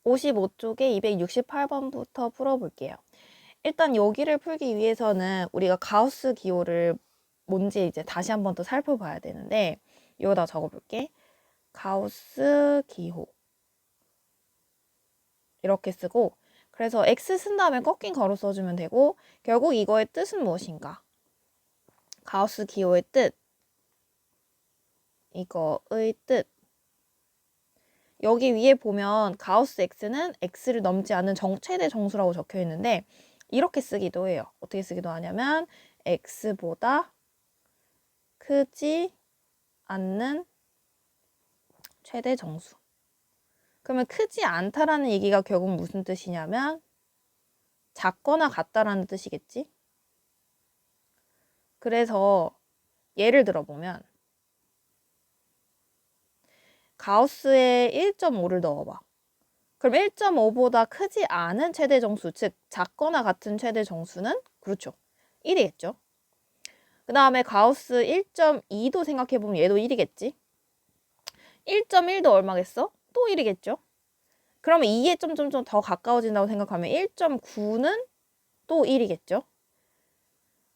55쪽에 268번부터 풀어볼게요. 일단 여기를 풀기 위해서는 우리가 가우스 기호를 뭔지 이제 다시 한 번 더 살펴봐야 되는데 여기다 적어볼게. 가우스 기호 이렇게 쓰고 그래서 X 쓴 다음에 꺾인 괄호 써주면 되고 결국 이거의 뜻은 무엇인가? 가우스 기호의 뜻 이거의 뜻 여기 위에 보면 가우스 X는 X를 넘지 않는 최대 정수라고 적혀 있는데 이렇게 쓰기도 해요. 어떻게 쓰기도 하냐면 X보다 크지 않는 최대 정수. 그러면 크지 않다라는 얘기가 결국 무슨 뜻이냐면 작거나 같다라는 뜻이겠지? 그래서 예를 들어보면 가우스에 1.5를 넣어봐. 그럼 1.5보다 크지 않은 최대 정수, 즉 작거나 같은 최대 정수는 그렇죠. 1이겠죠. 그 다음에 가우스 1.2도 생각해보면 얘도 1이겠지. 1.1도 얼마겠어? 또 1이겠죠. 그러면 2에 점점점 더 가까워진다고 생각하면 1.9는 또 1이겠죠.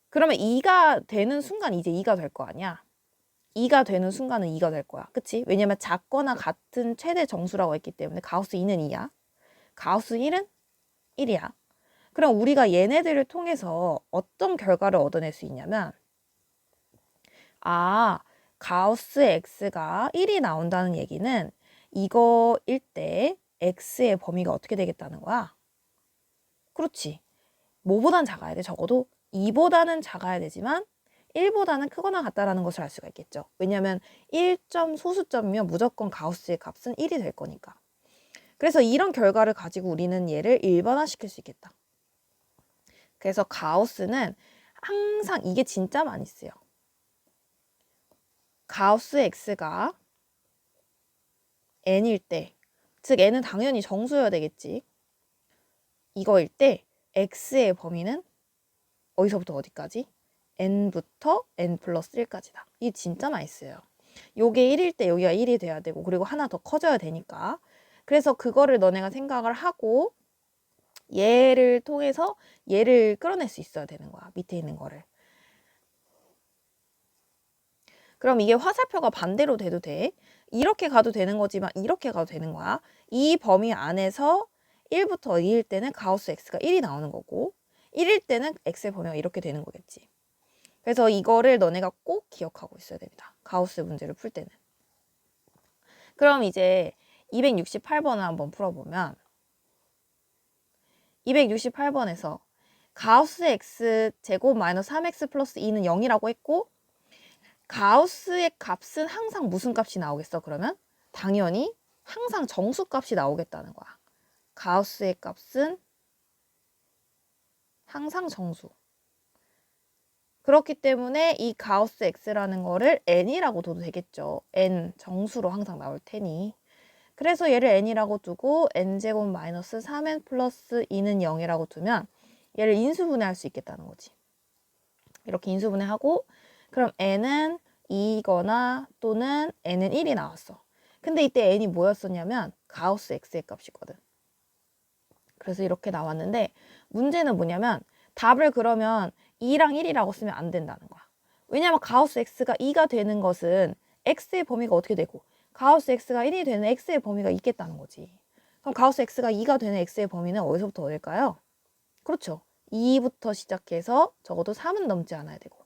그러면 2가 되는 순간 이제 2가 될 거 아니야. 2가 되는 순간은 2가 될 거야. 그치? 왜냐면 작거나 같은 최대 정수라고 했기 때문에 가우스 2는 2야. 가우스 1은 1이야. 그럼 우리가 얘네들을 통해서 어떤 결과를 얻어낼 수 있냐면 가우스 x가 1이 나온다는 얘기는 이거일 때 x의 범위가 어떻게 되겠다는 거야? 그렇지. 뭐보단 작아야 돼? 적어도 2보다는 작아야 되지만 1보다는 크거나 같다라는 것을 알 수가 있겠죠. 왜냐하면 1점 소수점이면 무조건 가우스의 값은 1이 될 거니까. 그래서 이런 결과를 가지고 우리는 얘를 일반화시킬 수 있겠다. 그래서 가우스는 항상 이게 진짜 많이 쓰여. 가우스 x가 n일 때, 즉 n은 당연히 정수여야 되겠지. 이거일 때 x의 범위는 어디서부터 어디까지? n부터 n 플러스 1까지다. 이게 진짜 많이 쓰여요. 요게 1일 때 여기가 1이 돼야 되고 그리고 하나 더 커져야 되니까. 그래서 그거를 너네가 생각을 하고 얘를 통해서 얘를 끌어낼 수 있어야 되는 거야. 밑에 있는 거를. 그럼 이게 화살표가 반대로 돼도 돼. 이렇게 가도 되는 거지만 이렇게 가도 되는 거야. 이 범위 안에서 1부터 2일 때는 가우스 x가 1이 나오는 거고 1일 때는 x의 범위가 이렇게 되는 거겠지. 그래서 이거를 너네가 꼭 기억하고 있어야 됩니다. 가우스 문제를 풀 때는. 그럼 이제 268번을 한번 풀어보면 268번에서 가우스 x 제곱 마이너스 3x 플러스 2는 0이라고 했고 가우스의 값은 항상 무슨 값이 나오겠어? 그러면 당연히 항상 정수값이 나오겠다는 거야. 가우스의 값은 항상 정수. 그렇기 때문에 이 가우스 x라는 거를 n이라고 둬도 되겠죠. n 정수로 항상 나올 테니. 그래서 얘를 n이라고 두고 n제곱 마이너스 3n 플러스 2는 0이라고 두면 얘를 인수분해할 수 있겠다는 거지. 이렇게 인수분해하고 그럼 n은 2거나 또는 n은 1이 나왔어. 근데 이때 n이 뭐였었냐면 가우스 x의 값이거든. 그래서 이렇게 나왔는데 문제는 뭐냐면 답을 그러면 2랑 1이라고 쓰면 안 된다는 거야. 왜냐면 가우스 x가 2가 되는 것은 x의 범위가 어떻게 되고 가우스 x가 1이 되는 x의 범위가 있겠다는 거지. 그럼 가우스 x가 2가 되는 x의 범위는 어디서부터 어딜까요? 그렇죠. 2부터 시작해서 적어도 3은 넘지 않아야 되고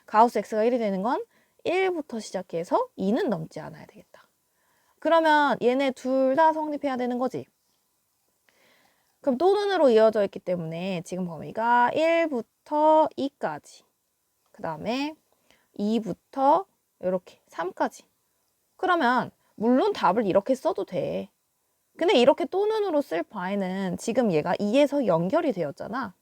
가우스 x가 1이 되는 건 1부터 시작해서 2는 넘지 않아야 되겠다. 그러면 얘네 둘 다 성립해야 되는 거지. 그럼 또는으로 이어져 있기 때문에 지금 범위가 1부터 2까지 그 다음에 2부터 이렇게 3까지 그러면 물론 답을 이렇게 써도 돼. 근데 이렇게 또는으로 쓸 바에는 지금 얘가 2에서 연결이 되었잖아.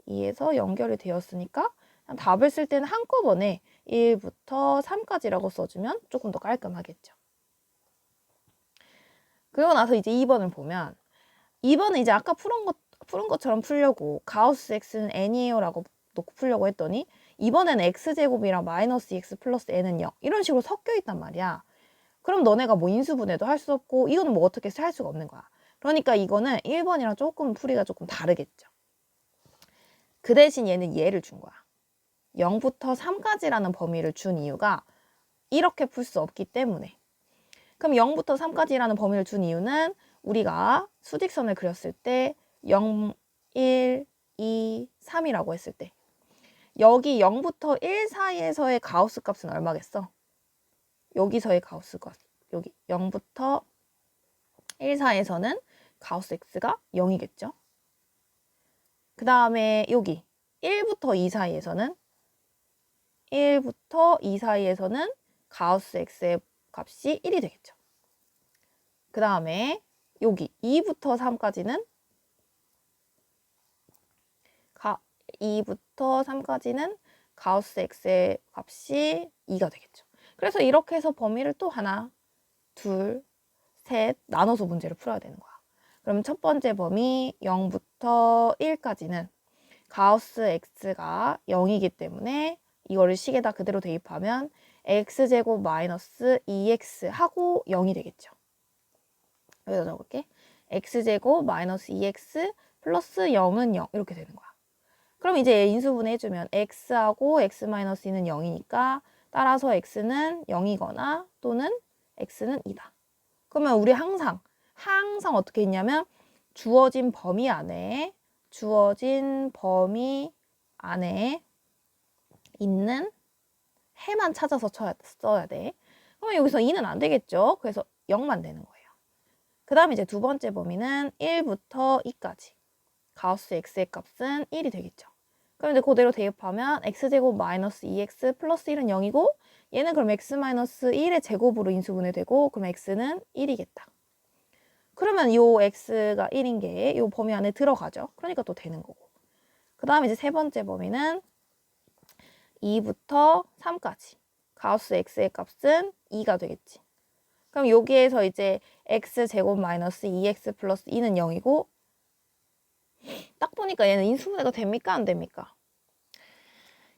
2에서 연결이 되었으니까 답을 쓸 때는 한꺼번에 1부터 3까지라고 써주면 조금 더 깔끔하겠죠. 그리고 나서 이제 2번을 보면 2번은 이제 아까 푸른 것처럼 풀려고 가우스 x는 n이에요 라고 놓고 풀려고 했더니 이번에는 x제곱이랑 마이너스 2x 플러스 n은 0 이런 식으로 섞여 있단 말이야. 그럼 너네가 뭐 인수분해도 할 수 없고 이거는 뭐 어떻게 할 수가 없는 거야. 그러니까 이거는 1번이랑 조금 풀이가 조금 다르겠죠. 그 대신 얘는 얘를 준 거야. 0부터 3까지라는 범위를 준 이유가 이렇게 풀 수 없기 때문에. 그럼 0부터 3까지라는 범위를 준 이유는 우리가 수직선을 그렸을 때 0, 1, 2, 3이라고 했을 때 여기 0부터 1 사이에서의 가우스 값은 얼마겠어? 여기서의 가우스 값. 여기 0부터 1 사이에서는 가우스 x가 0이겠죠? 그 다음에 여기 1부터 2 사이에서는 가우스 x의 값이 1이 되겠죠. 그 다음에 여기 2부터 3까지는 가우스 x의 값이 2가 되겠죠. 그래서 이렇게 해서 범위를 또 하나, 둘, 셋 나눠서 문제를 풀어야 되는 거야. 그럼 첫 번째 범위 0부터 1까지는 가우스 x가 0이기 때문에 이거를 식에다 그대로 대입하면 x제곱 마이너스 2x 하고 0이 되겠죠. 여기다 적을게. x제곱 마이너스 2x 플러스 0은 0 이렇게 되는 거야. 그럼 이제 인수분해 해주면 x하고 x-2는 0이니까 따라서 x는 0이거나 또는 x는 2다. 그러면 우리 항상 어떻게 했냐면 주어진 범위 안에 있는 해만 찾아서 써야 돼. 그러면 여기서 2는 안 되겠죠. 그래서 0만 되는 거예요. 그 다음에 이제 두 번째 범위는 1부터 2까지. 가우스 x의 값은 1이 되겠죠. 그럼 이제 그대로 대입하면 x제곱 마이너스 2x 플러스 1은 0이고 얘는 그럼 x 마이너스 1의 제곱으로 인수분해되고 그럼 x는 1이겠다. 그러면 요 x가 1인 게 요 범위 안에 들어가죠. 그러니까 또 되는 거고. 그 다음에 이제 세 번째 범위는 2부터 3까지. 가우스 x의 값은 2가 되겠지. 그럼 여기에서 이제 x제곱 마이너스 2x 플러스 2는 0이고 딱 보니까 얘는 인수분해가 됩니까? 안 됩니까?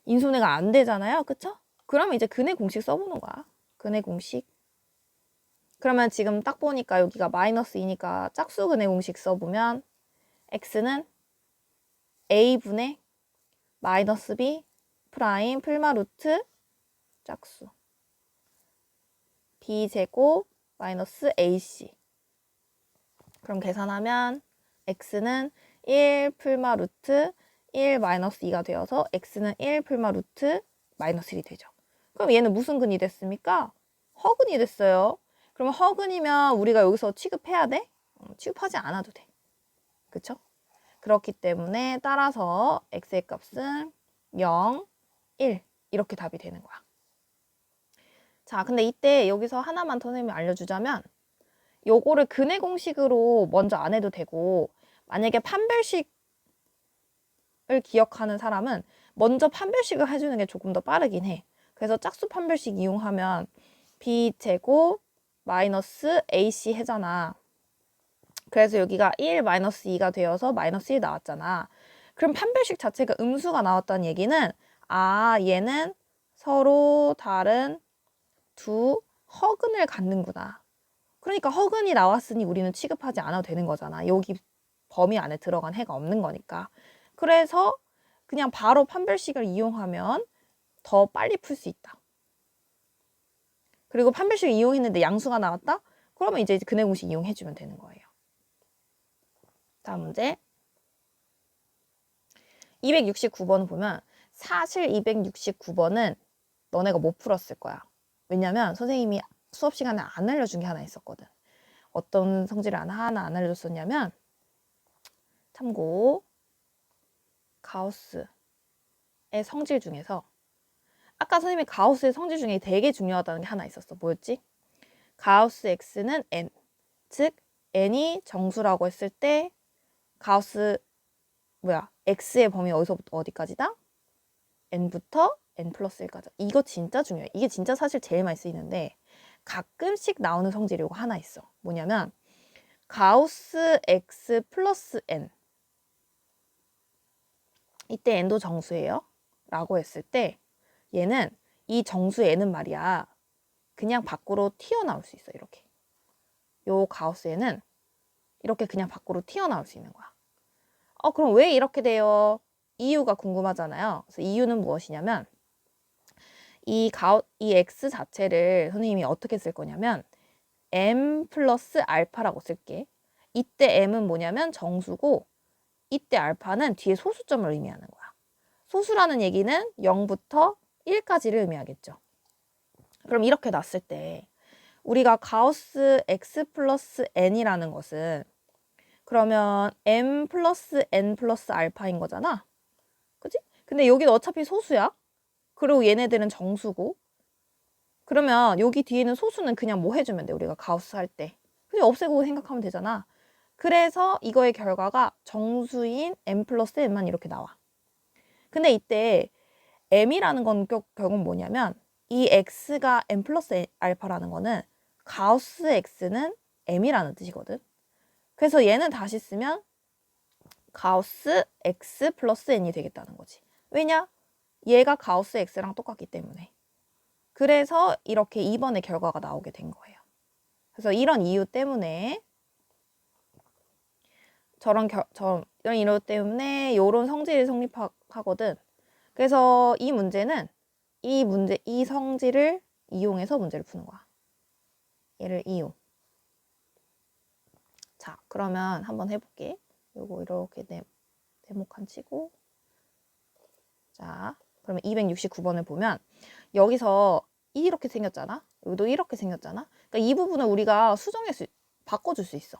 인수분해가 안 되잖아요. 그쵸? 그러면 이제 근해 공식 써보는 거야. 근해 공식. 그러면 지금 딱 보니까 여기가 마이너스 2니까 짝수 근해 공식 써보면 x는 a분의 마이너스 b 프라임 풀마 루트 짝수 b제곱 마이너스 ac. 그럼 계산하면 x는 1 풀마 루트 1 마이너스 2가 되어서 x는 1 풀마 루트 마이너스 1이 되죠. 그럼 얘는 무슨 근이 됐습니까? 허근이 됐어요. 그러면 허근이면 우리가 여기서 취급해야 돼? 취급하지 않아도 돼. 그쵸? 그렇기 때문에 따라서 x의 값은 0, 1 이렇게 답이 되는 거야. 자, 근데 이때 여기서 하나만 더 선생님이 알려주자면 요거를 근해 공식으로 먼저 안 해도 되고 만약에 판별식을 기억하는 사람은 먼저 판별식을 해주는 게 조금 더 빠르긴 해. 그래서 짝수 판별식 이용하면 b제곱 마이너스 ac 해잖아. 그래서 여기가 1 마이너스 2가 되어서 마이너스 1 나왔잖아. 그럼 판별식 자체가 음수가 나왔다는 얘기는 얘는 서로 다른 두 허근을 갖는구나. 그러니까 허근이 나왔으니 우리는 취급하지 않아도 되는 거잖아. 여기 범위 안에 들어간 해가 없는 거니까. 그래서 그냥 바로 판별식을 이용하면 더 빨리 풀 수 있다. 그리고 판별식을 이용했는데 양수가 나왔다? 그러면 이제 근해 공식 이용해주면 되는 거예요. 다음 문제. 269번 보면 사실 269번은 너네가 못 풀었을 거야. 왜냐면 선생님이 수업 시간에 안 알려준 게 하나 있었거든. 어떤 성질을 하나 안 알려줬었냐면 참고 가우스의 성질 중에서 아까 선생님이 가우스의 성질 중에 되게 중요하다는 게 하나 있었어. 뭐였지? 가우스 x는 n, 즉 n이 정수라고 했을 때 가우스 x의 범위 어디서부터 어디까지다? n부터 n 플러스 1까지. 이거 진짜 중요해. 이게 진짜 사실 제일 많이 쓰이는데 가끔씩 나오는 성질이 이거 하나 있어. 뭐냐면 가우스 x 플러스 n. 이때 n도 정수예요. 라고 했을 때 얘는 이 정수 n은 말이야. 그냥 밖으로 튀어나올 수 있어. 이렇게. 요 가우스 n은 이렇게 그냥 밖으로 튀어나올 수 있는 거야. 그럼 왜 이렇게 돼요? 이유가 궁금하잖아요. 그래서 이유는 무엇이냐면 이 x 자체를 선생님이 어떻게 쓸 거냐면 m 플러스 알파라고 쓸게. 이때 m은 뭐냐면 정수고 이때 알파는 뒤에 소수점을 의미하는 거야. 소수라는 얘기는 0부터 1까지를 의미하겠죠. 그럼 이렇게 놨을 때 우리가 가우스 x 플러스 n이라는 것은 그러면 m 플러스 n 플러스 알파인 거잖아. 그치? 근데 여기는 어차피 소수야. 그리고 얘네들은 정수고. 그러면 여기 뒤에는 소수는 그냥 뭐 해주면 돼? 우리가 가우스 할 때. 그냥 없애고 생각하면 되잖아. 그래서 이거의 결과가 정수인 m 플러스 n만 이렇게 나와. 근데 이때 m이라는 건 결국 뭐냐면 이 x가 m 플러스 알파라는 거는 가우스 x는 m이라는 뜻이거든. 그래서 얘는 다시 쓰면 가우스 x 플러스 n이 되겠다는 거지. 왜냐? 얘가 가우스 x랑 똑같기 때문에. 그래서 이렇게 2번의 결과가 나오게 된 거예요. 그래서 이런 이유 때문에 이런 이유 때문에 이런 성질이 성립하거든. 그래서 이 문제는 이 성질을 이용해서 문제를 푸는 거야. 얘를 이용. 자, 그러면 한번 해볼게. 요거 이렇게 네모칸 치고. 자, 그러면 269번을 보면 여기서 이렇게 생겼잖아. 여기도 이렇게 생겼잖아. 그러니까 이 부분을 우리가 바꿔줄 수 있어.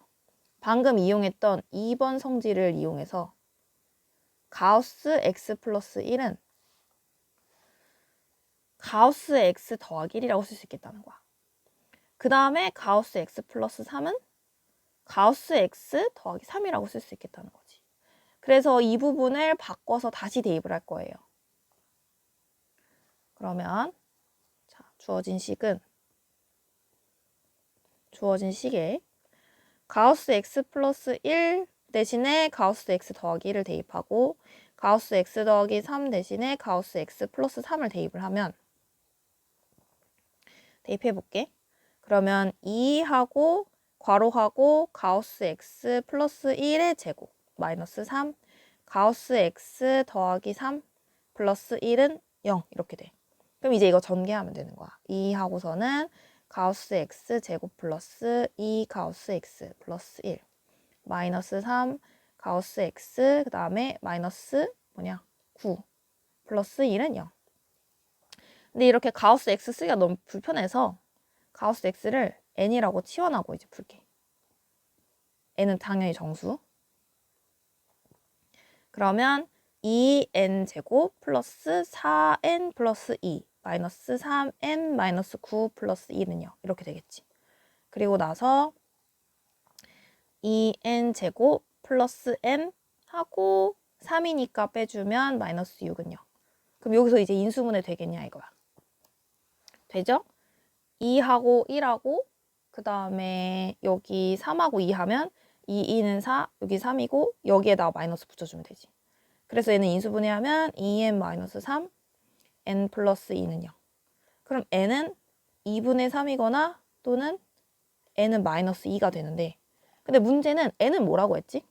방금 이용했던 2번 성질을 이용해서 가우스 x 플러스 1은 가우스 x 더하기 1이라고 쓸 수 있겠다는 거야. 그 다음에 가우스 x 플러스 3은 가우스 x 더하기 3이라고 쓸 수 있겠다는 거지. 그래서 이 부분을 바꿔서 다시 대입을 할 거예요. 그러면 자, 주어진 식에 가우스 x 플러스 1 대신에 가우스 x 더하기 1을 대입하고 가우스 x 더하기 3 대신에 가우스 x 플러스 3을 대입을 하면 대입해 볼게. 그러면 2하고 괄호하고 가우스 x 플러스 1의 제곱 마이너스 3 가우스 x 더하기 3 플러스 1은 0 이렇게 돼. 그럼 이제 이거 전개하면 되는 거야. 2하고서는 가우스 x 제곱 플러스 2 가우스 x 플러스 1 마이너스 3 가우스 x 그 다음에 마이너스 9 플러스 1은 0. 근데 이렇게 가우스 x 쓰기가 너무 불편해서 가우스 x를 n이라고 치환하고 이제 풀게. n은 당연히 정수. 그러면 2n 제곱 플러스 4n 플러스 2 마이너스 3n 마이너스 9 플러스 2는 0 이렇게 되겠지. 그리고 나서 2n 제곱 플러스 n 하고 3이니까 빼주면 마이너스 6은 0. 그럼 여기서 이제 인수분해 되겠냐 이거야. 되죠? 2하고 1하고 그 다음에 여기 3하고 2 하면 2는 4, 여기 3이고 여기에다가 마이너스 붙여주면 되지. 그래서 얘는 인수분해하면 2n 마이너스 3, n 플러스 2는 0. 그럼 n은 2분의 3이거나 또는 n은 마이너스 2가 되는데 근데 문제는 n은 뭐라고 했지?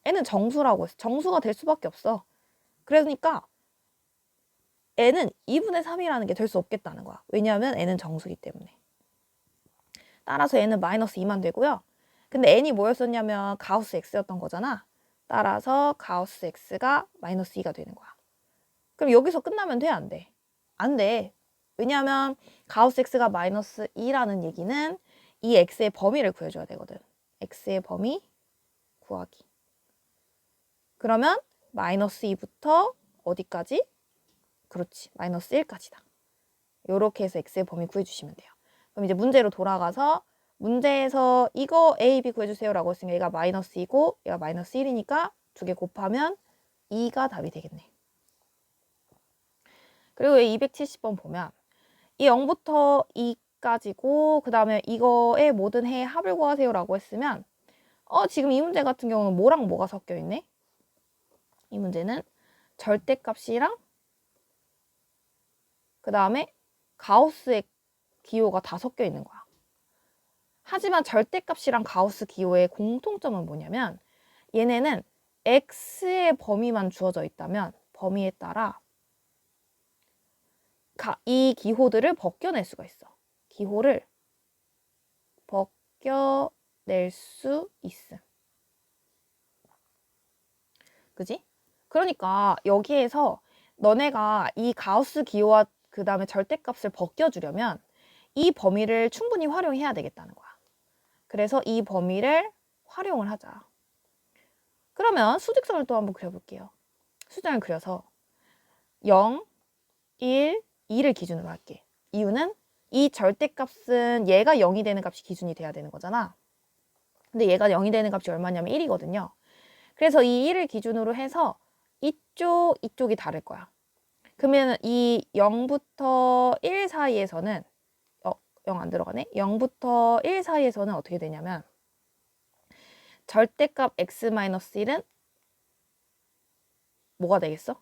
n은 정수라고 했어. 정수가 될 수밖에 없어. 그러니까 n은 2분의 3이라는 게 될 수 없겠다는 거야. 왜냐하면 n은 정수이기 때문에. 따라서 n은 마이너스 2만 되고요. 근데 n이 뭐였었냐면 가우스 x였던 거잖아. 따라서 가우스 x가 마이너스 2가 되는 거야. 그럼 여기서 끝나면 돼? 안 돼? 안 돼. 왜냐하면 가우스 x가 마이너스 2라는 얘기는 이 x의 범위를 구해줘야 되거든. x의 범위 구하기. 그러면 마이너스 2부터 어디까지? 그렇지. 마이너스 1까지다. 요렇게 해서 x의 범위 구해주시면 돼요. 그럼 이제 문제로 돌아가서 문제에서 이거 a, b 구해주세요 라고 했으니까 얘가 마이너스 2고 얘가 마이너스 1이니까 두 개 곱하면 2가 답이 되겠네. 그리고 270번 보면 이 0부터 2까지고 그 다음에 이거의 모든 해의 합을 구하세요 라고 했으면 지금 이 문제 같은 경우는 뭐랑 뭐가 섞여 있네? 이 문제는 절대값이랑 그 다음에 가우스의 기호가 다 섞여 있는 거야. 하지만 절대값이랑 가우스 기호의 공통점은 뭐냐면 얘네는 x의 범위만 주어져 있다면 범위에 따라 이 기호들을 벗겨낼 수가 있어. 기호를 벗겨낼 수 있음. 그지? 그러니까 여기에서 너네가 이 가우스 기호와 그 다음에 절대값을 벗겨주려면 이 범위를 충분히 활용해야 되겠다는 거야. 그래서 이 범위를 활용을 하자. 그러면 수직선을 또 한번 그려볼게요. 수직선을 그려서 0, 1, 2를 기준으로 할게. 이유는 이 절대값은 얘가 0이 되는 값이 기준이 돼야 되는 거잖아. 근데 얘가 0이 되는 값이 얼마냐면 1이거든요. 그래서 이 1을 기준으로 해서 이쪽이 다를 거야. 그러면 이 0부터 1 사이에서는 0 안 들어가네? 0부터 1 사이에서는 어떻게 되냐면 절대값 x-1은 뭐가 되겠어?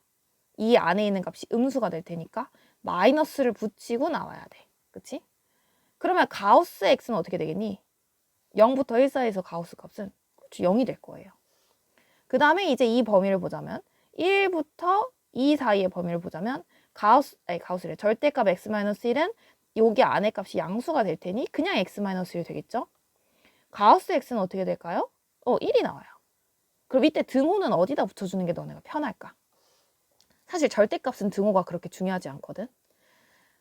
이 안에 있는 값이 음수가 될 테니까 마이너스를 붙이고 나와야 돼. 그치? 그러면 가우스 x는 어떻게 되겠니? 0부터 1 사이에서 가우스 값은 0이 될 거예요. 그 다음에 이제 이 범위를 보자면 1부터 2 사이의 범위를 보자면 가우스래. 절대값 x-1은 여기 안에 값이 양수가 될 테니 그냥 x-1이 되겠죠? 가우스 x는 어떻게 될까요? 1이 나와요. 그럼 이때 등호는 어디다 붙여주는 게 너네가 편할까? 사실 절대값은 등호가 그렇게 중요하지 않거든.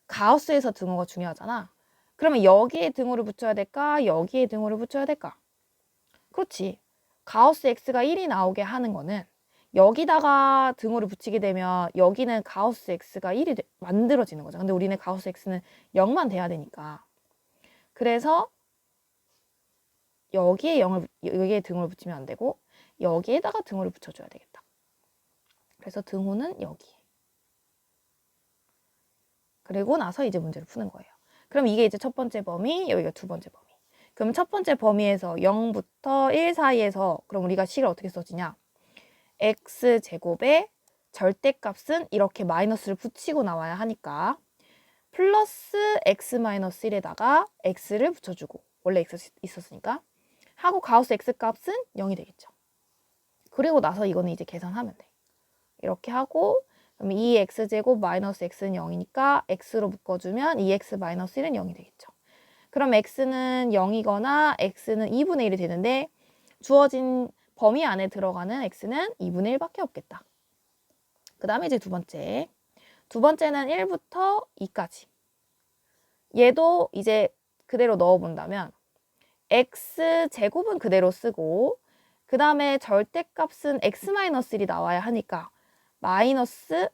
가우스에서 등호가 중요하잖아. 그러면 여기에 등호를 붙여야 될까? 여기에 등호를 붙여야 될까? 그렇지. 가우스 x가 1이 나오게 하는 거는 여기다가 등호를 붙이게 되면 여기는 가우스 x가 1이 만들어지는 거죠. 근데 우리는 가우스 x는 0만 돼야 되니까. 그래서 여기에 등호를 붙이면 안 되고 여기에다가 등호를 붙여줘야 되겠다. 그래서 등호는 여기에. 그리고 나서 이제 문제를 푸는 거예요. 그럼 이게 이제 첫 번째 범위, 여기가 두 번째 범위. 그럼 첫 번째 범위에서 0부터 1 사이에서 그럼 우리가 식을 어떻게 써지냐? x제곱의 절대값은 이렇게 마이너스를 붙이고 나와야 하니까 플러스 x-1에다가 x를 붙여주고 원래 x 있었으니까 하고 가우스 x값은 0이 되겠죠. 그리고 나서 이거는 이제 계산하면 돼. 이렇게 하고 그럼 2x제곱 마이너스 x는 0이니까 x로 묶어주면 2x-1은 0이 되겠죠. 그럼 x는 0이거나 x는 2분의 1이 되는데 주어진 범위 안에 들어가는 x는 2분의 1밖에 없겠다. 그 다음에 이제 두 번째는 1부터 2까지. 얘도 이제 그대로 넣어본다면 x제곱은 그대로 쓰고 그 다음에 절대값은 x-1이 나와야 하니까 마이너스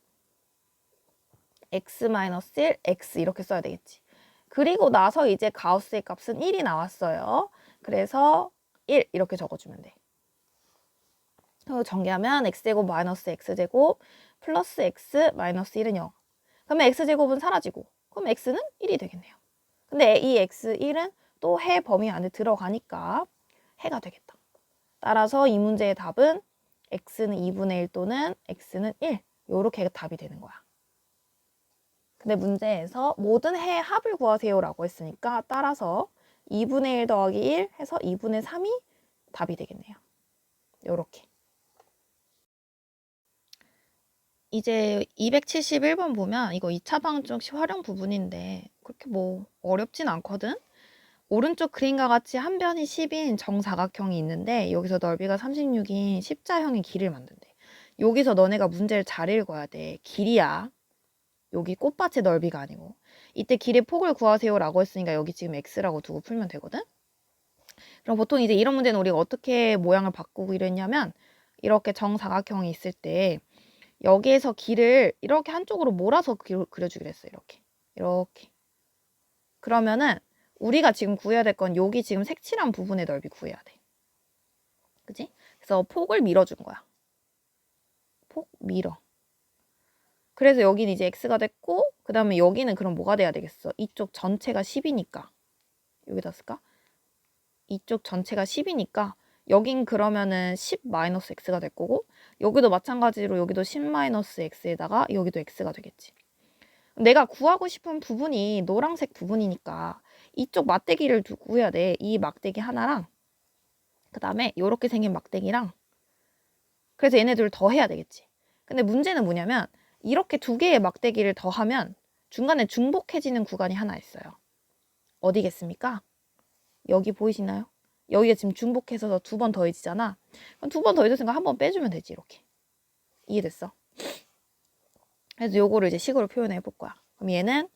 x-1 x 이렇게 써야 되겠지. 그리고 나서 이제 가우스의 값은 1이 나왔어요. 그래서 1 이렇게 적어주면 돼. 그리고 전개하면 x제곱 마이너스 x제곱 플러스 x 마이너스 1은 0. 그러면 x제곱은 사라지고 그럼 x는 1이 되겠네요. 근데 이 x1은 또 해 범위 안에 들어가니까 해가 되겠다. 따라서 이 문제의 답은 x는 2분의 1 또는 x는 1 이렇게 답이 되는 거야. 근데 문제에서 모든 해의 합을 구하세요 라고 했으니까 따라서 2분의 1 더하기 1 해서 2분의 3이 답이 되겠네요. 요렇게. 이제 271번 보면 이거 2차 방정식 활용 부분인데 그렇게 뭐 어렵진 않거든? 오른쪽 그림과 같이 한 변이 10인 정사각형이 있는데 여기서 넓이가 36인 십자형의 길을 만든대. 여기서 너네가 문제를 잘 읽어야 돼. 길이야. 여기 꽃밭의 넓이가 아니고. 이때 길의 폭을 구하세요 라고 했으니까 여기 지금 x라고 두고 풀면 되거든? 그럼 보통 이제 이런 문제는 우리가 어떻게 모양을 바꾸고 이랬냐면 이렇게 정사각형이 있을 때 여기에서 길을 이렇게 한쪽으로 몰아서 그려주기로 했어요. 이렇게. 그러면은 우리가 지금 구해야 될 건 여기 지금 색칠한 부분의 넓이 구해야 돼. 그치? 그래서 폭을 밀어준 거야. 폭 밀어. 그래서 여기는 이제 x가 됐고 그 다음에 여기는 그럼 뭐가 돼야 되겠어? 이쪽 전체가 10이니까 여기다 쓸까? 이쪽 전체가 10이니까 여긴 그러면은 10-x가 될 거고 여기도 마찬가지로 여기도 10-x에다가 여기도 x가 되겠지. 내가 구하고 싶은 부분이 노란색 부분이니까 이쪽 막대기를 두고 해야 돼. 이 막대기 하나랑 그 다음에 요렇게 생긴 막대기랑 그래서 얘네들을 더 해야 되겠지. 근데 문제는 뭐냐면 이렇게 두 개의 막대기를 더하면 중간에 중복해지는 구간이 하나 있어요. 어디겠습니까? 여기 보이시나요? 여기가 지금 중복해서 두 번 더해지잖아. 그럼 두 번 더해졌으니까 한 번 빼주면 되지 이렇게. 이해됐어? 그래서 요거를 이제 식으로 표현해 볼 거야. 그럼 얘는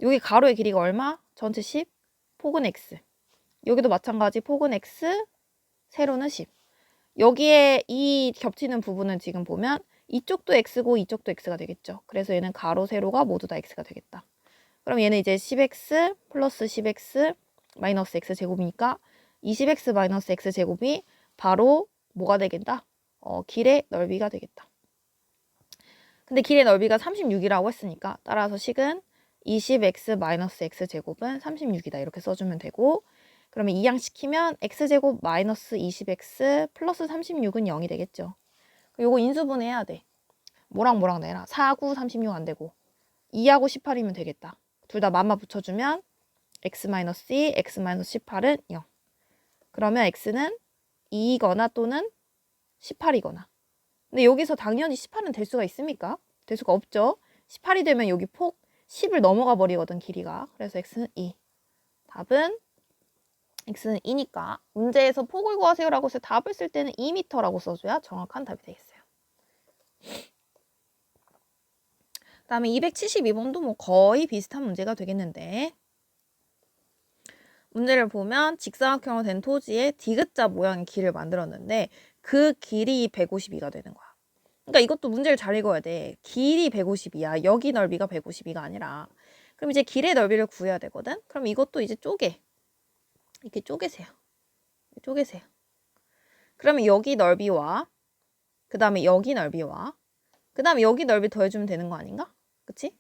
여기 가로의 길이가 얼마? 전체 10, 폭은 x. 여기도 마찬가지 폭은 x, 세로는 10. 여기에 이 겹치는 부분은 지금 보면 이쪽도 x고 이쪽도 x가 되겠죠. 그래서 얘는 가로, 세로가 모두 다 x가 되겠다. 그럼 얘는 이제 10x 플러스 10x 마이너스 x 제곱이니까 20x 마이너스 x 제곱이 바로 뭐가 되겠다? 길의 넓이가 되겠다. 근데 길의 넓이가 36이라고 했으니까 따라서 식은 20x 마이너스 x 제곱은 36이다 이렇게 써주면 되고 그러면 이항시키면 x제곱 마이너스 20x 플러스 36은 0이 되겠죠. 요거 인수분해해야 돼. 뭐랑 뭐랑 내라. 4, 9, 36 안 되고 2하고 18이면 되겠다. 둘 다 맘마 붙여주면 x 마이너스 2, x 마이너스 18은 0. 그러면 x는 2이거나 또는 18이거나. 근데 여기서 당연히 18은 될 수가 있습니까? 될 수가 없죠. 18이 되면 여기 폭 10을 넘어가 버리거든 길이가. 그래서 x는 2. 답은 x는 2니까 문제에서 폭을 구하세요라고 해서 답을 쓸 때는 2m라고 써줘야 정확한 답이 되겠어요. 그 다음에 272번도 뭐 거의 비슷한 문제가 되겠는데 문제를 보면 직사각형으로 된 토지에 디귿자 모양의 길을 만들었는데 그 길이 152가 되는 거야. 그러니까 이것도 문제를 잘 읽어야 돼. 길이 152야. 여기 넓이가 152가 아니라. 그럼 이제 길의 넓이를 구해야 되거든. 그럼 이것도 이제 쪼개. 이렇게 쪼개세요. 쪼개세요. 그러면 여기 넓이와 그 다음에 여기 넓이와 그 다음에 여기 넓이 더해주면 되는 거 아닌가? 그치?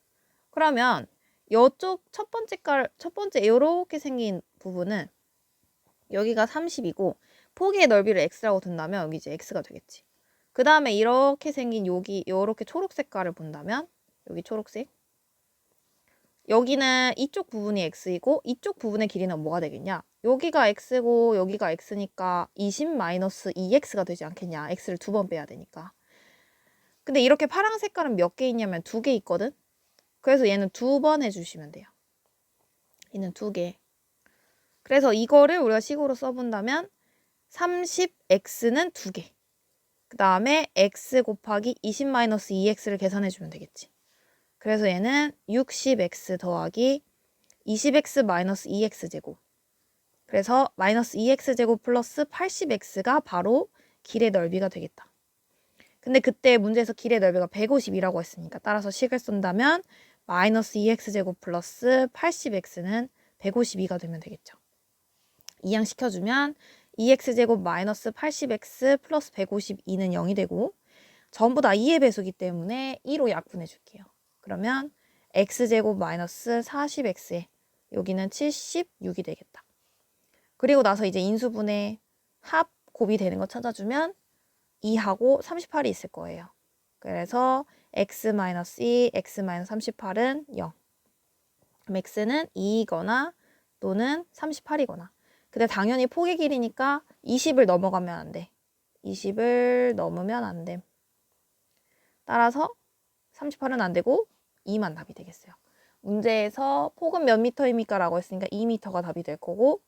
그러면 이쪽 첫 번째 이렇게 생긴 부분은 여기가 30이고 폭의 넓이를 x라고 둔다면 여기 이제 x가 되겠지. 그 다음에 이렇게 생긴 여기 이렇게 초록 색깔을 본다면 여기 초록색 여기는 이쪽 부분이 x이고 이쪽 부분의 길이는 뭐가 되겠냐? 여기가 x고 여기가 x니까 20-2x가 되지 않겠냐? x를 두 번 빼야 되니까. 근데 이렇게 파란 색깔은 몇 개 있냐면 2개 있거든? 그래서 얘는 두 번 해주시면 돼요. 얘는 2개. 그래서 이거를 우리가 식으로 써본다면 30x는 2개. 그 다음에 x 곱하기 20-2x를 계산해주면 되겠지. 그래서 얘는 60x 더하기 20x 마이너스 2x 제곱. 그래서 마이너스 2x 제곱 플러스 80x가 바로 길의 넓이가 되겠다. 근데 그때 문제에서 길의 넓이가 150이라고 했으니까 따라서 식을 쓴다면 마이너스 2x 제곱 플러스 80x는 152가 되면 되겠죠. 이항 시켜주면 2x 제곱 마이너스 80x 플러스 152는 0이 되고 전부 다 2의 배수기 때문에 2로 약분해 줄게요. 그러면 x제곱 마이너스 40x에 여기는 76이 되겠다. 그리고 나서 이제 인수분해 합 곱이 되는 거 찾아주면 2하고 38이 있을 거예요. 그래서 x-2, x-38은 0. 그럼 x는 2이거나 또는 38이거나. 근데 당연히 폭의 길이니까 20을 넘어가면 안 돼. 20을 넘으면 안 돼. 따라서 38은 안 되고 2만 답이 되겠어요. 문제에서 폭은 몇 미터입니까? 라고 했으니까 2미터가 답이 될 거고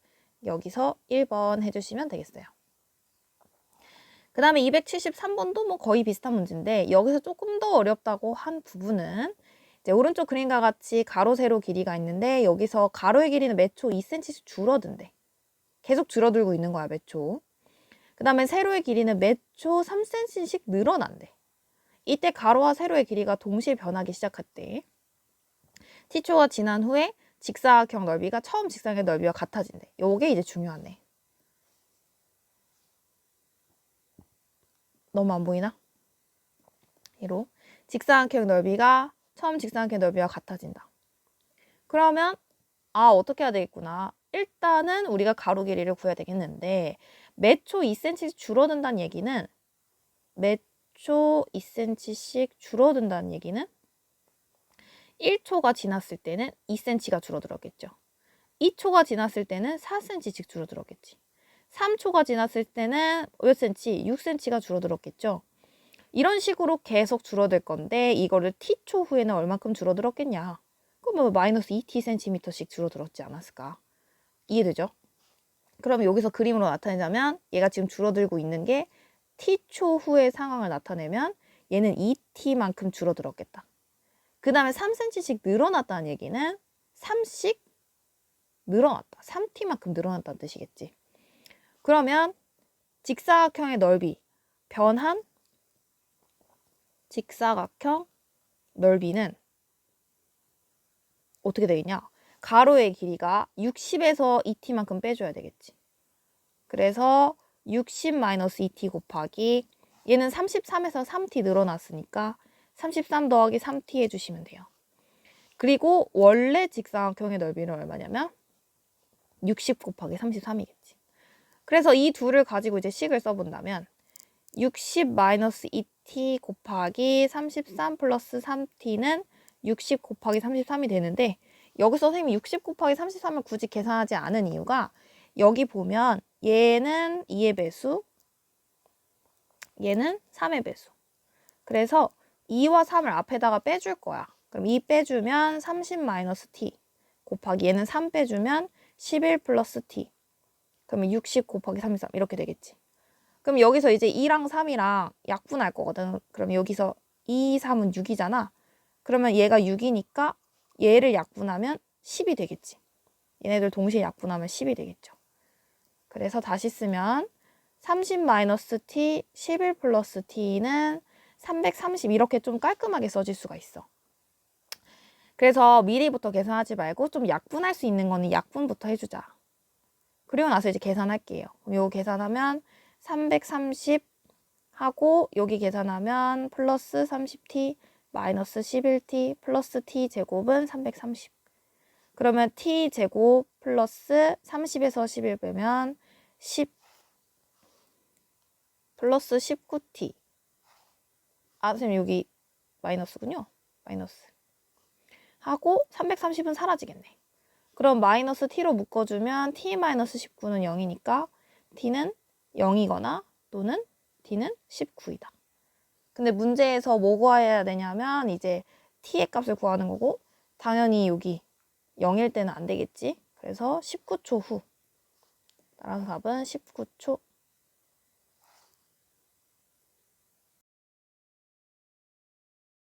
여기서 1번 해주시면 되겠어요. 그 다음에 273번도 뭐 거의 비슷한 문제인데 여기서 조금 더 어렵다고 한 부분은 이제 오른쪽 그림과 같이 가로, 세로 길이가 있는데 여기서 가로의 길이는 매초 2cm씩 줄어든대. 계속 줄어들고 있는 거야, 매초. 그 다음에 세로의 길이는 매초 3cm씩 늘어난대. 이때 가로와 세로의 길이가 동시에 변하기 시작했대. t초가 지난 후에 직사각형 넓이가 처음 직사각형 넓이와 같아진대. 요게 이제 중요하네. 너무 안 보이나? 이로 직사각형 넓이가 처음 직사각형 넓이와 같아진다. 그러면 어떻게 해야 되겠구나. 일단은 우리가 가로 길이를 구해야 되겠는데 매초 2cm씩 줄어든다는 얘기는 매초 2cm씩 줄어든다는 얘기는 1초가 지났을 때는 2cm가 줄어들었겠죠. 2초가 지났을 때는 4cm씩 줄어들었겠지. 3초가 지났을 때는 몇 cm? 6cm가 줄어들었겠죠. 이런 식으로 계속 줄어들 건데 이거를 t초 후에는 얼만큼 줄어들었겠냐? 그럼 마이너스 2t cm씩 줄어들었지 않았을까? 이해되죠? 그럼 여기서 그림으로 나타내자면 얘가 지금 줄어들고 있는 게 t초 후의 상황을 나타내면 얘는 2t만큼 줄어들었겠다. 그 다음에 3cm씩 늘어났다는 얘기는 3씩 늘어났다. 3t만큼 늘어났다는 뜻이겠지. 그러면 직사각형의 넓이, 변한 직사각형 넓이는 어떻게 되겠냐? 가로의 길이가 60에서 2t만큼 빼줘야 되겠지. 그래서 60-2t 곱하기 얘는 33에서 3t 늘어났으니까 33 더하기 3t 해주시면 돼요. 그리고 원래 직사각형의 넓이는 얼마냐면 60 곱하기 33이겠지. 그래서 이 둘을 가지고 이제 식을 써본다면 60-2t 곱하기 33 플러스 3t는 60 곱하기 33이 되는데 여기서 선생님이 60 곱하기 33을 굳이 계산하지 않은 이유가 여기 보면 얘는 2의 배수, 얘는 3의 배수. 그래서 2와 3을 앞에다가 빼줄 거야. 그럼 2 빼주면 30-t 곱하기 얘는 3 빼주면 11 플러스 t. 그러면 60 곱하기 33 이렇게 되겠지. 그럼 여기서 이제 2랑 3이랑 약분할 거거든. 그럼 여기서 2, 3은 6이잖아. 그러면 얘가 6이니까 얘를 약분하면 10이 되겠지. 얘네들 동시에 약분하면 10이 되겠죠. 그래서 다시 쓰면 30-t, 11 플러스 t는 330 이렇게 좀 깔끔하게 써질 수가 있어. 그래서 미리부터 계산하지 말고 좀 약분할 수 있는 거는 약분부터 해주자. 그리고 나서 이제 계산할게요. 그럼 요거 계산하면 330 하고 여기 계산하면 플러스 30t 마이너스 11t 플러스 t 제곱은 330. 그러면 t 제곱 플러스 30에서 11 빼면 10 플러스 19t. 아, 선생님 여기 마이너스군요. 마이너스. 하고 330은 사라지겠네. 그럼 마이너스 t로 묶어주면 t 마이너스 19는 0이니까 t는 0이거나 또는 t는 19이다. 근데 문제에서 뭐 구해야 되냐면 이제 t의 값을 구하는 거고 당연히 여기 0일 때는 안 되겠지. 그래서 19초 후. 따라서 답은 19초